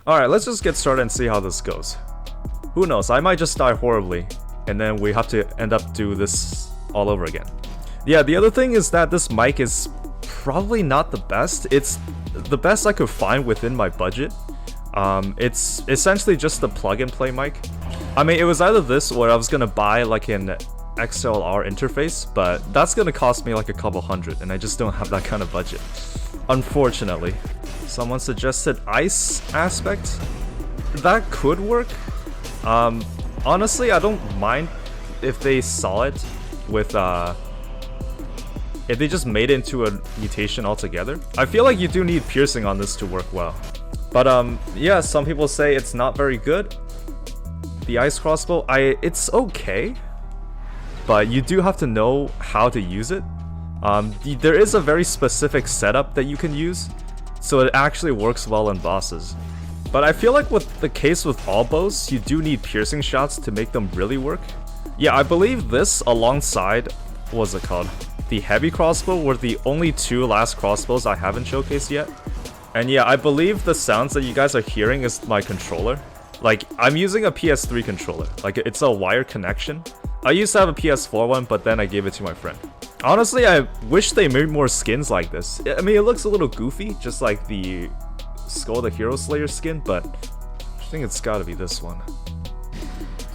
Alright, let's just get started and see how this goes. Who knows, I might just die horribly, and then we have to end up do this all over again. Yeah, the other thing is that this mic is probably not the best. It's the best I could find within my budget. It's essentially just a plug-and-play mic. I mean, it was either this or I was gonna buy like an XLR interface, but that's gonna cost me like a couple hundred, and I just don't have that kind of budget, unfortunately. Someone suggested ice aspect. That could work. Honestly, I don't mind if they saw it with if they just made it into a mutation altogether. I feel like you do need piercing on this to work well. But yeah, some people say it's not very good. The Ice Crossbow, it's okay, but you do have to know how to use it. There is a very specific setup that you can use, so it actually works well in bosses. But I feel like with the case with all bows, you do need piercing shots to make them really work. Yeah, I believe this alongside, what's it called? The heavy crossbow were the only two last crossbows I haven't showcased yet. And yeah, I believe the sounds that you guys are hearing is my controller. Like, I'm using a PS3 controller. Like, it's a wired connection. I used to have a PS4 one, but then I gave it to my friend. Honestly, I wish they made more skins like this. I mean, it looks a little goofy, just like the Skull the Hero Slayer skin, but I think it's gotta be this one.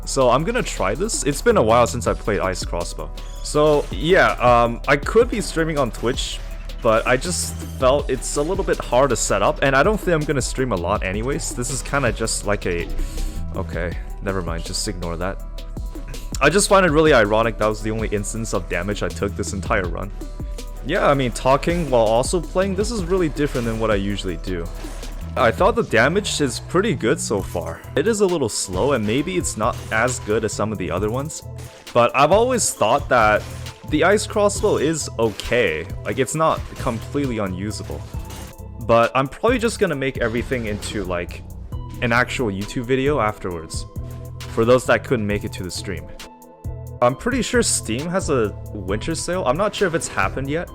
So I'm gonna try this. It's been a while since I played Ice Crossbow. So yeah, I could be streaming on Twitch, but I just felt it's a little bit hard to set up, and I don't think I'm gonna stream a lot anyways. This is kind of just like a... Okay, never mind, just ignore that. I just find it really ironic that was the only instance of damage I took this entire run. Yeah, I mean, talking while also playing, this is really different than what I usually do. I thought the damage is pretty good so far. It is a little slow, and maybe it's not as good as some of the other ones, but I've always thought that the Ice Crossbow is okay. Like, it's not completely unusable. But I'm probably just gonna make everything into like an actual YouTube video afterwards, for those that couldn't make it to the stream. I'm pretty sure Steam has a winter sale. I'm not sure if it's happened yet.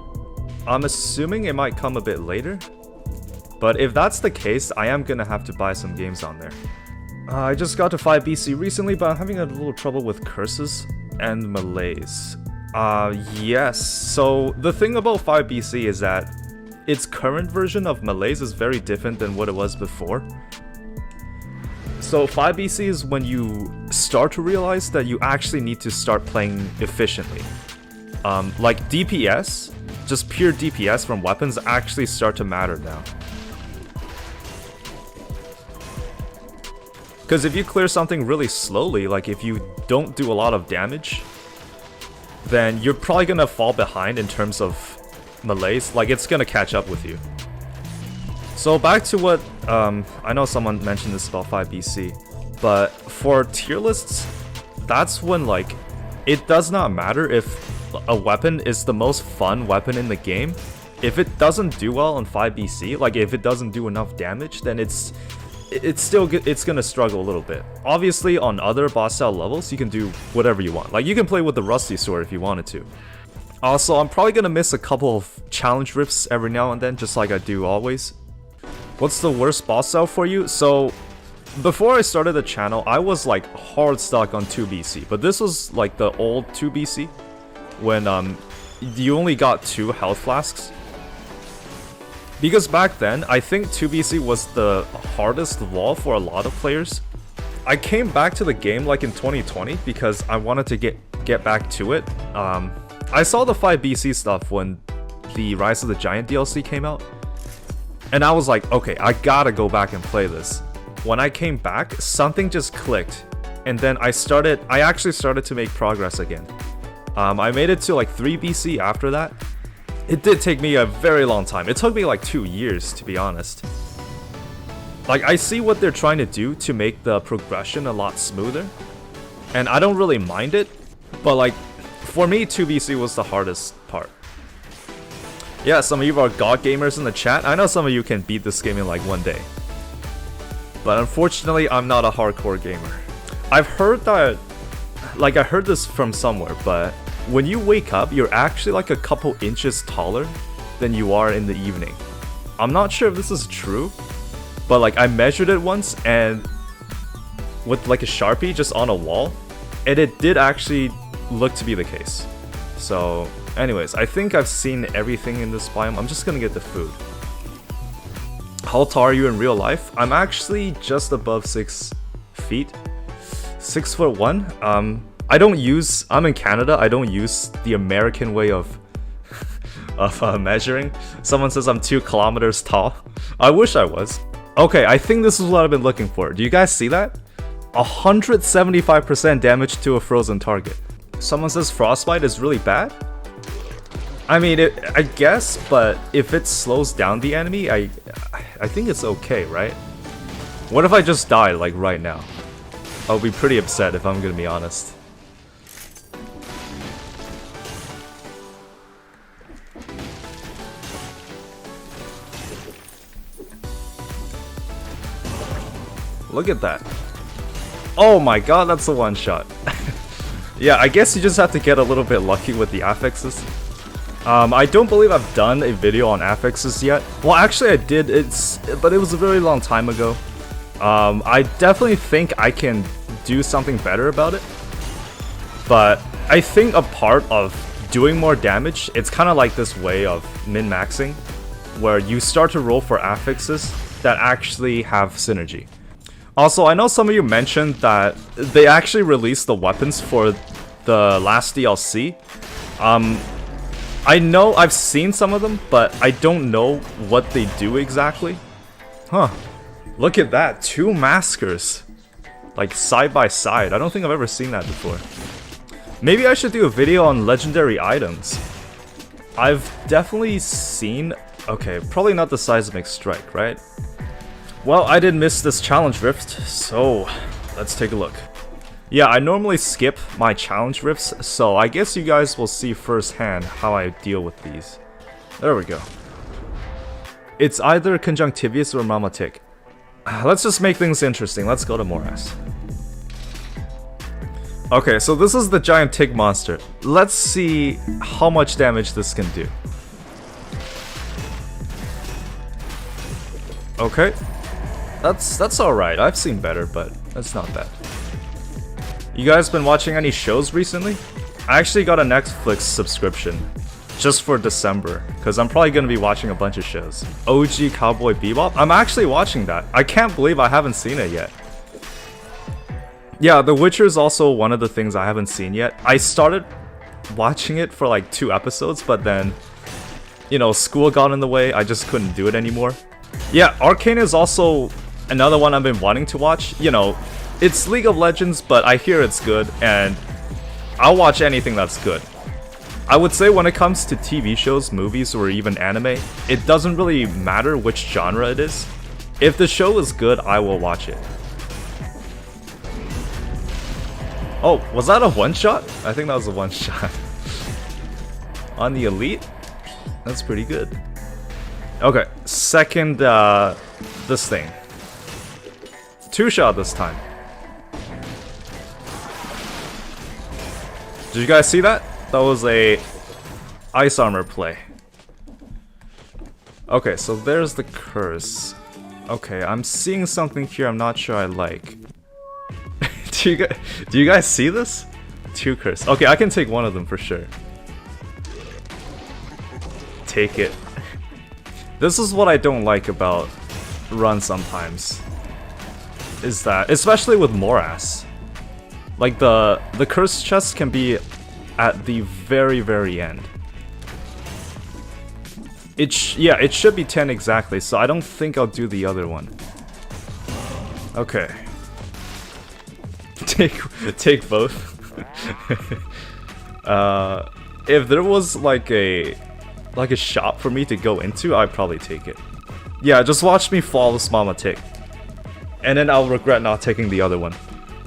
I'm assuming it might come a bit later. But if that's the case, I am gonna have to buy some games on there. I just got to 5 BC recently, but I'm having a little trouble with curses and malaise. Yes. So the thing about 5 BC is that its current version of malaise is very different than what it was before. So 5 BC is when you start to realize that you actually need to start playing efficiently. Like DPS, just pure DPS from weapons actually start to matter now. Because if you clear something really slowly, like if you don't do a lot of damage, then you're probably gonna fall behind in terms of malaise. Like, it's gonna catch up with you. So back to what, I know someone mentioned this about 5 BC, but for tier lists, that's when, like, it does not matter if a weapon is the most fun weapon in the game. If it doesn't do well on 5 BC, like if it doesn't do enough damage, then it's gonna struggle a little bit. Obviously, on other boss style levels, you can do whatever you want. Like, you can play with the rusty sword if you wanted to. Also, I'm probably gonna miss a couple of challenge rifts every now and then, just like I do always. What's the worst boss style for you? So, before I started the channel, I was like hard stuck on 2 BC, but this was like the old 2 BC, when you only got 2 health flasks. Because back then, I think 2 BC was the hardest wall for a lot of players. I came back to the game like in 2020 because I wanted to get back to it. I saw the 5 BC stuff when the Rise of the Giant DLC came out, and I was like, okay, I gotta go back and play this. When I came back, something just clicked, and then I actually started to make progress again. I made it to like 3 BC after that. It did take me a very long time. It took me like 2 years, to be honest. Like, I see what they're trying to do to make the progression a lot smoother, and I don't really mind it, but like, for me, 2 BC was the hardest part. Yeah, some of you are god gamers in the chat. I know some of you can beat this game in like 1 day. But unfortunately, I'm not a hardcore gamer. I've heard that, like, I heard this from somewhere, but when you wake up, you're actually like a couple inches taller than you are in the evening. I'm not sure if this is true, but like I measured it once and with like a Sharpie just on a wall, and it did actually look to be the case. So anyways, I think I've seen everything in this biome. I'm just gonna get the food. How tall are you in real life? I'm actually just above 6 feet. 6'1". I'm in Canada. I don't use the American way of measuring. Someone says I'm 2 kilometers tall. I wish I was. Okay, I think this is what I've been looking for. Do you guys see that? 175% damage to a frozen target. Someone says frostbite is really bad. I mean, I guess, but if it slows down the enemy, I think it's okay, right? What if I just die like right now? I'll be pretty upset if I'm gonna be honest. Look at that. Oh my god, that's a one shot. Yeah, I guess you just have to get a little bit lucky with the affixes. I don't believe I've done a video on affixes yet. Well, actually I did, but it was a very long time ago. I definitely think I can do something better about it. But I think a part of doing more damage, it's kind of like this way of min-maxing, where you start to roll for affixes that actually have synergy. Also, I know some of you mentioned that they actually released the weapons for the last DLC. I know I've seen some of them, but I don't know what they do exactly. Huh. Look at that, 2 maskers. Like side by side. I don't think I've ever seen that before. Maybe I should do a video on legendary items. I've definitely seen... Okay, probably not the seismic strike, right? Well, I did miss this challenge rift, so let's take a look. Yeah, I normally skip my challenge rifts, so I guess you guys will see firsthand how I deal with these. There we go. It's either conjunctivius or mammotic. Let's just make things interesting. Let's go to Morass. Okay, so this is the giant tick monster. Let's see how much damage this can do. Okay. That's alright. I've seen better, but that's not bad. You guys been watching any shows recently? I actually got a Netflix subscription just for December, because I'm probably going to be watching a bunch of shows. OG Cowboy Bebop? I'm actually watching that. I can't believe I haven't seen it yet. Yeah, The Witcher is also one of the things I haven't seen yet. I started watching it for like 2 episodes, but then, you know, school got in the way. I just couldn't do it anymore. Yeah, Arcane is also another one I've been wanting to watch. You know, it's League of Legends, but I hear it's good, and I'll watch anything that's good. I would say when it comes to TV shows, movies, or even anime, it doesn't really matter which genre it is. If the show is good, I will watch it. Oh, was that a one-shot? I think that was a one-shot. On the elite? That's pretty good. Okay, second, this thing. 2-shot this time. Did you guys see that? That was a ice armor play. Okay, so there's the curse. Okay, I'm seeing something here I'm not sure I like. Do you guys see this? 2 curse. Okay, I can take one of them for sure. Take it. This is what I don't like about run sometimes. Is that, especially with Morass, like the curse chest can be at the very end. It should be 10 exactly, so I don't think I'll do the other one. Okay. Take both. If there was like a shop for me to go into, I'd probably take it. Yeah, just watch me flawless Mama Tick. And then I'll regret not taking the other one.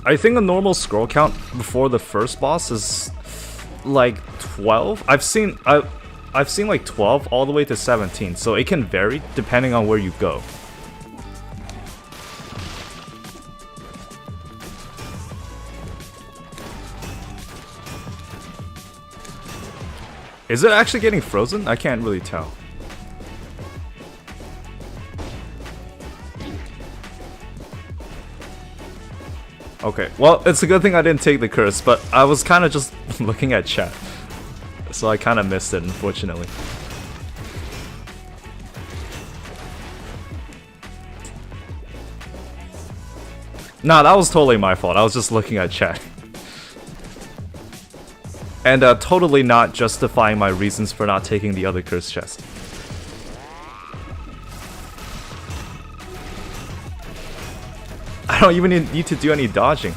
I think a normal scroll count before the first boss is like 12. I've seen like 12 all the way to 17, so it can vary depending on where you go. Is it actually getting frozen? I can't really tell. Okay, well, it's a good thing I didn't take the curse, but I was kind of just looking at chat. So I kind of missed it, unfortunately. Nah, that was totally my fault. I was just looking at chat. And totally not justifying my reasons for not taking the other curse chest. I don't even need to do any dodging.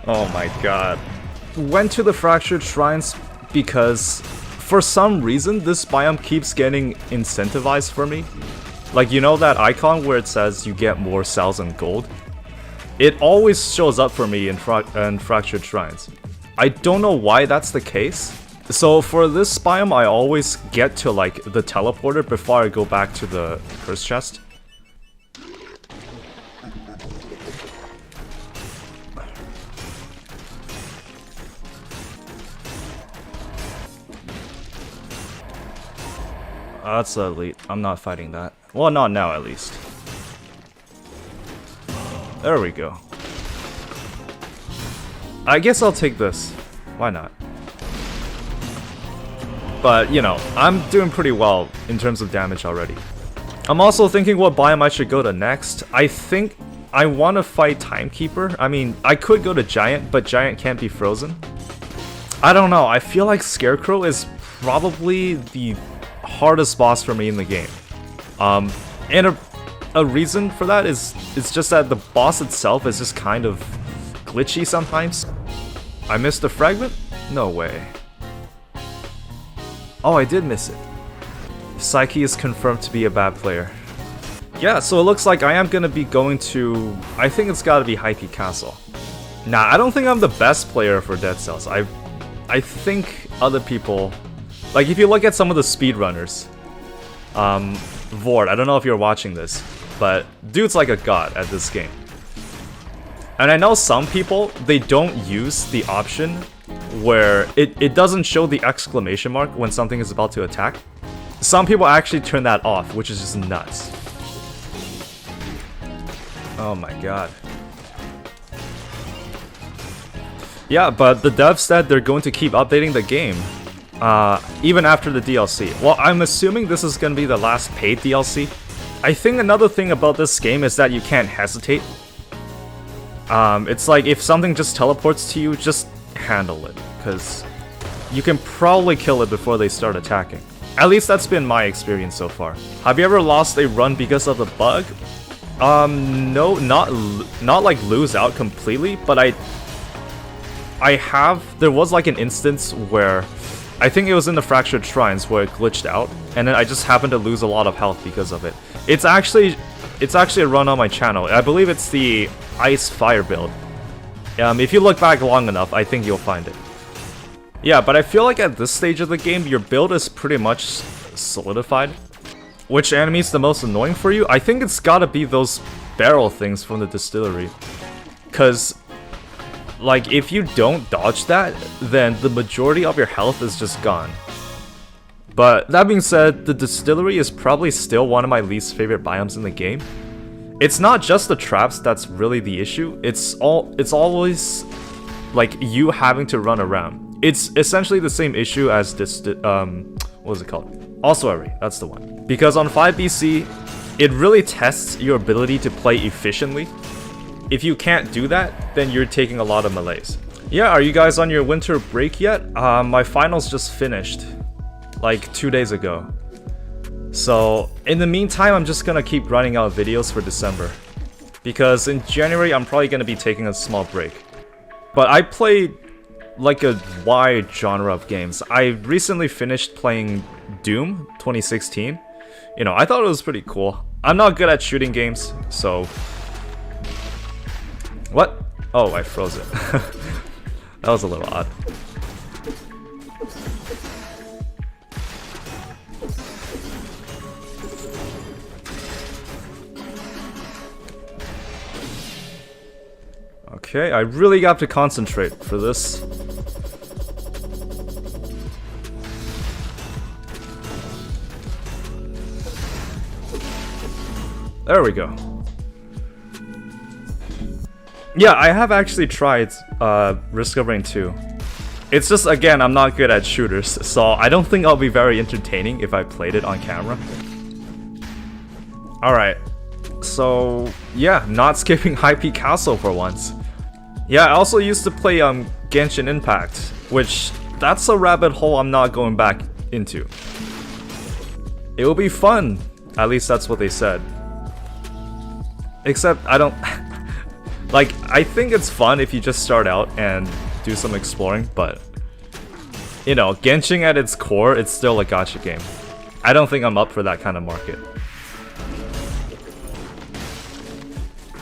Oh my god. Went to the Fractured Shrines because for some reason this biome keeps getting incentivized for me. Like, you know that icon where it says you get more cells and gold? It always shows up for me in Fractured Shrines. I don't know why that's the case. So for this biome I always get to like the teleporter before I go back to the curse chest. That's elite. I'm not fighting that. Well, not now at least. There we go. I guess I'll take this. Why not? But, you know, I'm doing pretty well in terms of damage already. I'm also thinking what biome I should go to next. I think I want to fight Timekeeper. I mean, I could go to Giant, but Giant can't be frozen. I don't know. I feel like Scarecrow is probably the hardest boss for me in the game. And a reason for that is it's just that the boss itself is just kind of glitchy sometimes. I missed a fragment? No way. Oh, I did miss it. Psyche is confirmed to be a bad player. Yeah, so it looks like I am gonna be going to... I think it's gotta be Hype Castle. Nah, I don't think I'm the best player for Dead Cells. I think other people... Like, if you look at some of the speedrunners, Vord, I don't know if you're watching this, but dude's like a god at this game. And I know some people, they don't use the option where it doesn't show the exclamation mark when something is about to attack. Some people actually turn that off, which is just nuts. Oh my god. Yeah, but the devs said they're going to keep updating the game. Even after the DLC. Well, I'm assuming this is gonna be the last paid DLC. I think another thing about this game is that you can't hesitate. It's like if something just teleports to you, just handle it, because you can probably kill it before they start attacking. At least that's been my experience so far. Have you ever lost a run because of the bug? No, not like lose out completely, but I have. There was like an instance where I think it was in the Fractured Shrines where it glitched out, and then I just happened to lose a lot of health because of it. It's actually a run on my channel. I believe it's the Ice Fire build. If you look back long enough, I think you'll find it. Yeah, but I feel like at this stage of the game, your build is pretty much solidified. Which enemy's the most annoying for you? I think it's gotta be those barrel things from the distillery. Cause like, if you don't dodge that, then the majority of your health is just gone. But that being said, the distillery is probably still one of my least favorite biomes in the game. It's not just the traps that's really the issue, it's always like you having to run around. It's essentially the same issue as this, what was it called? Ossuary, that's the one. Because on 5BC, it really tests your ability to play efficiently. If you can't do that, then you're taking a lot of melees. Yeah, are you guys on your winter break yet? My finals just finished, like 2 days ago. So, in the meantime, I'm just gonna keep running out videos for December. Because in January, I'm probably gonna be taking a small break. But I play like a wide genre of games. I recently finished playing Doom 2016. You know, I thought it was pretty cool. I'm not good at shooting games, so... What? Oh, I froze it. That was a little odd. Okay, I really got to concentrate for this. There we go. Yeah, I have actually tried Risk of Rain 2. It's just, again, I'm not good at shooters, so I don't think I'll be very entertaining if I played it on camera. Alright, so yeah, not skipping High Peak Castle for once. Yeah, I also used to play Genshin Impact, which that's a rabbit hole I'm not going back into. It will be fun, at least that's what they said. Except I don't... like, I think it's fun if you just start out and do some exploring, but you know, Genshin at its core, it's still a gacha game. I don't think I'm up for that kind of market.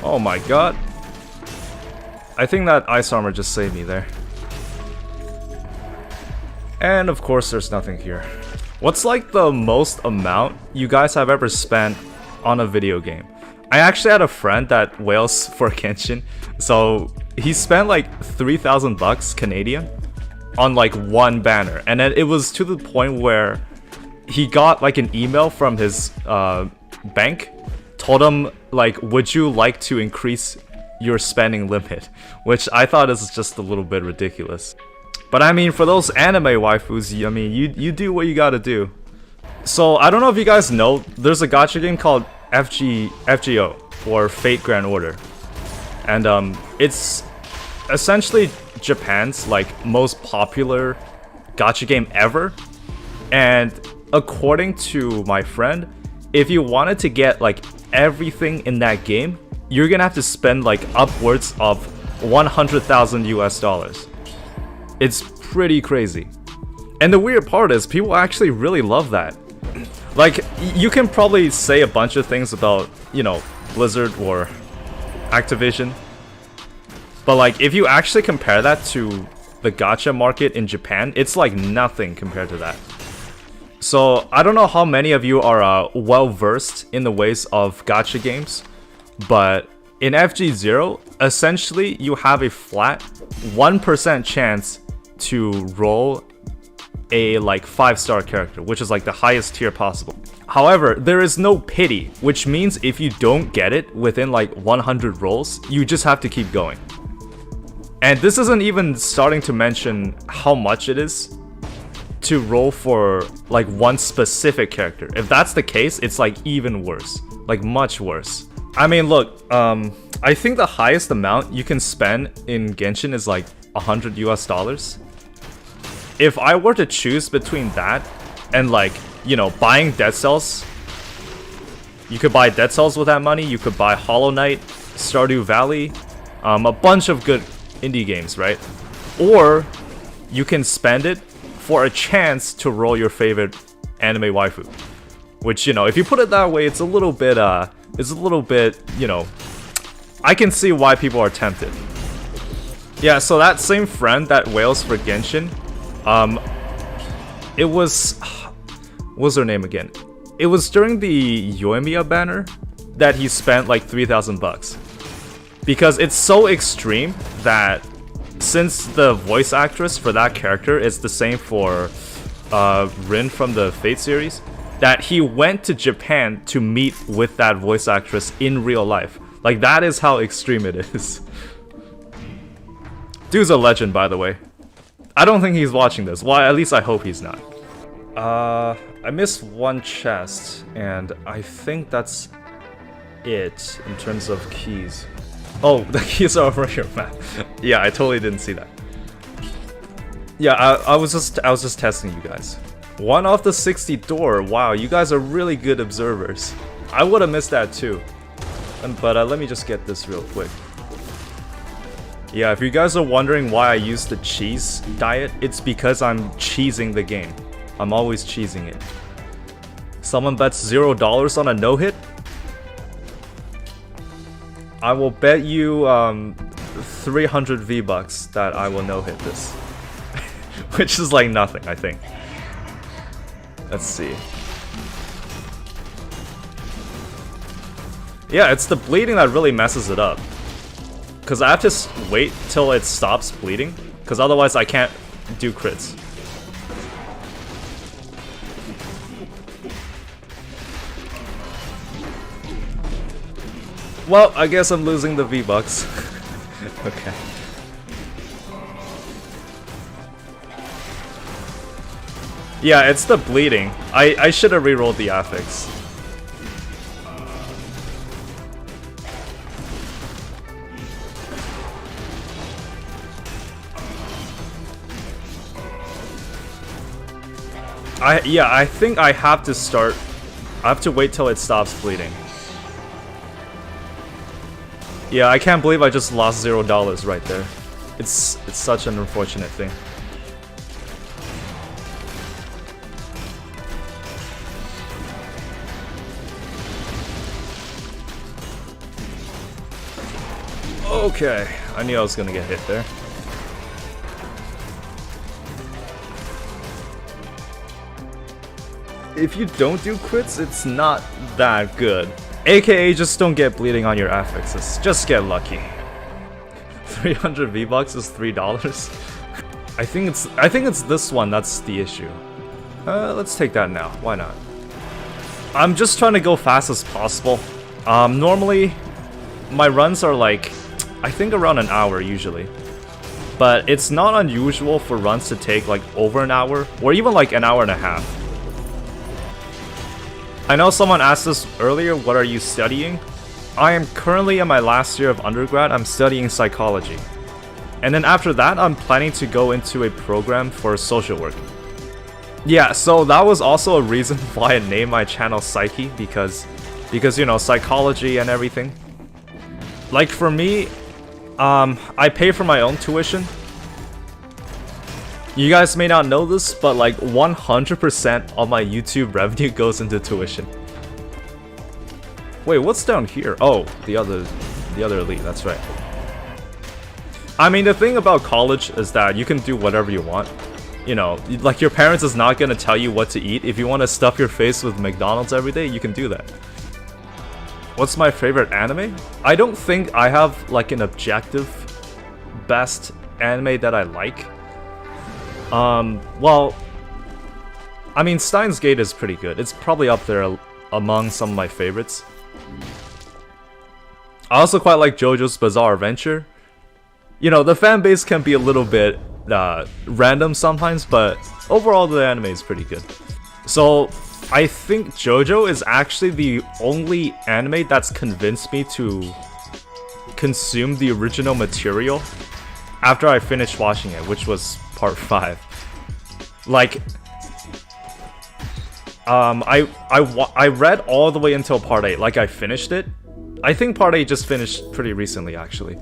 Oh my god. I think that ice armor just saved me there. And of course there's nothing here. What's like the most amount you guys have ever spent on a video game? I actually had a friend that wails for Genshin, so he spent like 3,000 bucks Canadian on like one banner, and then it was to the point where he got like an email from his bank, told him like, would you like to increase your spending limit, which I thought is just a little bit ridiculous. But I mean, for those anime waifus, I mean, you do what you gotta do. So I don't know if you guys know, there's a gacha game called FGO, or Fate Grand Order, and it's essentially Japan's like most popular gacha game ever. And according to my friend, if you wanted to get like everything in that game, you're gonna have to spend like upwards of 100,000 US dollars. It's pretty crazy. And the weird part is people actually really love that. Like, you can probably say a bunch of things about, you know, Blizzard or Activision, but like, if you actually compare that to the gacha market in Japan, it's like nothing compared to that. So, I don't know how many of you are well-versed in the ways of gacha games, but in FG0, essentially, you have a flat 1% chance to roll a like 5-star character, which is like the highest tier possible. However, there is no pity, which means if you don't get it within like 100 rolls, you just have to keep going. And this isn't even starting to mention how much it is to roll for like one specific character. If that's the case, it's like even worse, like much worse. I mean, look, I think the highest amount you can spend in Genshin is like 100 US dollars. If I were to choose between that and like, you know, buying Dead Cells, you could buy Dead Cells with that money, you could buy Hollow Knight, Stardew Valley, a bunch of good indie games, right? Or you can spend it for a chance to roll your favorite anime waifu. Which, you know, if you put it that way, it's a little bit, you know, I can see why people are tempted. Yeah, so that same friend that wails for Genshin, it was, what's her name again? It was during the Yoimiya banner that he spent like 3,000 bucks. Because it's so extreme that since the voice actress for that character is the same for Rin from the Fate series, that he went to Japan to meet with that voice actress in real life. Like, that is how extreme it is. Dude's a legend, by the way. I don't think he's watching this. Well, at least I hope he's not. I missed one chest, and I think that's it in terms of keys. Oh, the keys are over here, man. Yeah, I totally didn't see that. Yeah, I was just testing you guys. 1 off the 60 door. Wow, you guys are really good observers. I would have missed that too. But let me just get this real quick. Yeah, if you guys are wondering why I use the cheese diet, it's because I'm cheesing the game. I'm always cheesing it. Someone bets $0 on a no-hit? I will bet you 300 V-Bucks that I will no-hit this. Which is like nothing, I think. Let's see. Yeah, it's the bleeding that really messes it up. Because I have to wait till it stops bleeding, because otherwise I can't do crits. Well, I guess I'm losing the V-Bucks. Okay. Yeah, it's the bleeding. I should have rerolled the affix. I think I have to start. I have to wait till it stops bleeding. Yeah, I can't believe I just lost $0 right there. It's such an unfortunate thing. Okay, I knew I was gonna get hit there. If you don't do crits, it's not that good. AKA, just don't get bleeding on your affixes. Just get lucky. 300 V-Bucks is $3. I think it's this one that's the issue. Let's take that now. Why not? I'm just trying to go fast as possible. Normally, my runs are like, I think around an hour usually. But it's not unusual for runs to take like over an hour, or even like an hour and a half. I know someone asked us earlier, what are you studying? I am currently in my last year of undergrad. I'm studying psychology. And then after that, I'm planning to go into a program for social work. Yeah, so that was also a reason why I named my channel Psyche, because you know, psychology and everything. Like for me, I pay for my own tuition. You guys may not know this, but like 100% of my YouTube revenue goes into tuition. Wait, what's down here? Oh, the other elite, that's right. I mean, the thing about college is that you can do whatever you want. You know, like your parents is not gonna tell you what to eat. If you want to stuff your face with McDonald's every day, you can do that. What's my favorite anime? I don't think I have like an objective best anime that I like. Well, I mean, Steins Gate is pretty good. It's probably up there among some of my favorites. I also quite like JoJo's Bizarre Adventure. You know, the fan base can be a little bit random sometimes, but overall the anime is pretty good. So, I think JoJo is actually the only anime that's convinced me to consume the original material after I finished watching it, which was part 5. Like, I read all the way until part 8. Like, I finished it. I think part 8 just finished pretty recently, actually.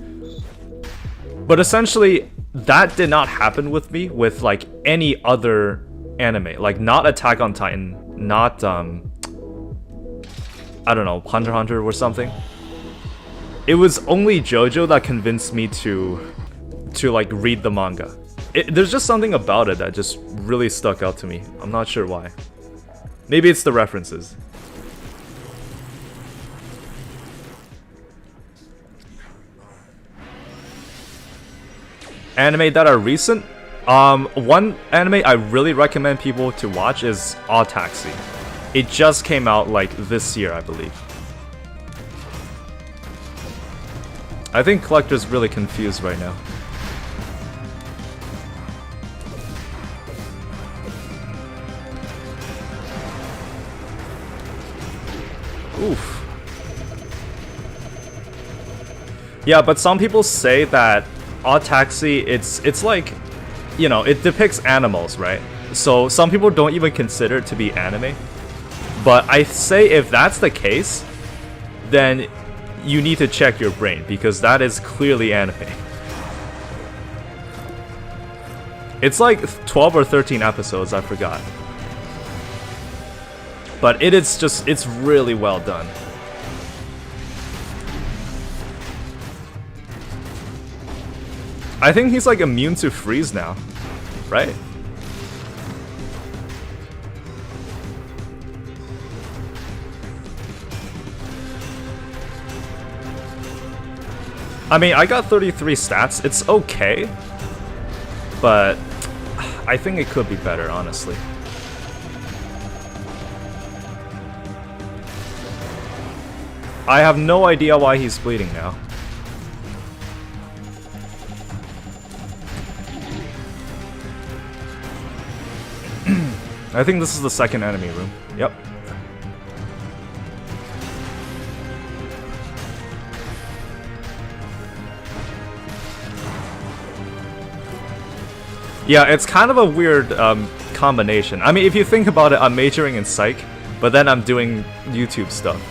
But essentially, that did not happen with me with like any other anime. Like, not Attack on Titan, not I don't know, Hunter x Hunter or something. It was only JoJo that convinced me to like read the manga. There's just something about it that just really stuck out to me. I'm not sure why. Maybe it's the references. Anime that are recent? One anime I really recommend people to watch is Odd Taxi. It just came out like this year, I believe. I think Collector's really confused right now. Oof. Yeah, but some people say that Odd Taxi, it's like, you know, it depicts animals, right? So some people don't even consider it to be anime. But I say if that's the case, then you need to check your brain, because that is clearly anime. It's like 12 or 13 episodes, I forgot. But it's really well done. I think he's like immune to freeze now, right? I mean, I got 33 stats. It's okay, but I think it could be better, honestly. I have no idea why he's bleeding now. I think this is the second enemy room. Yep. Yeah, it's kind of a weird combination. I mean, if you think about it, I'm majoring in psych, but then I'm doing YouTube stuff.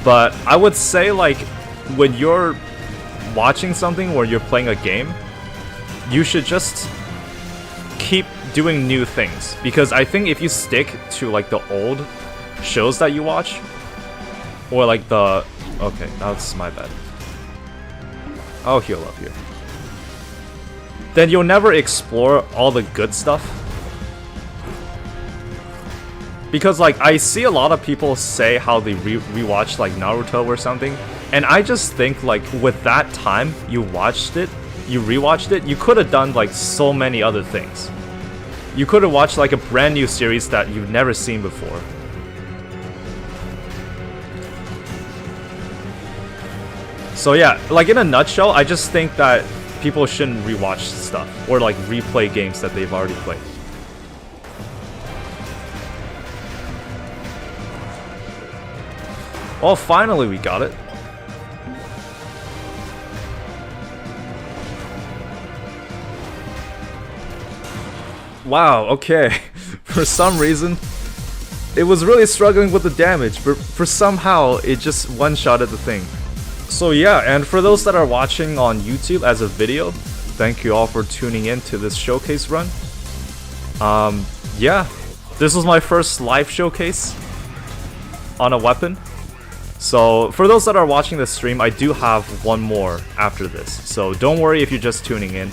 But I would say, like, when you're watching something or you're playing a game, you should just keep doing new things. Because I think if you stick to, like, the old shows that you watch, or, like, the... Okay, that's my bad. I'll heal up here. Then you'll never explore all the good stuff. Because, like, I see a lot of people say how they rewatch, like, Naruto or something. And I just think, like, with that time you watched it, you rewatched it, you could have done, like, so many other things. You could have watched, like, a brand new series that you've never seen before. So yeah, like, in a nutshell, I just think that people shouldn't rewatch stuff or, like, replay games that they've already played. Well, finally we got it. Wow, okay. For some reason, it was really struggling with the damage, but for somehow it just one-shotted the thing. So yeah, and for those that are watching on YouTube as a video, thank you all for tuning in to this showcase run. Yeah, this was my first live showcase on a weapon. So for those that are watching this stream, I do have one more after this. So don't worry if you're just tuning in.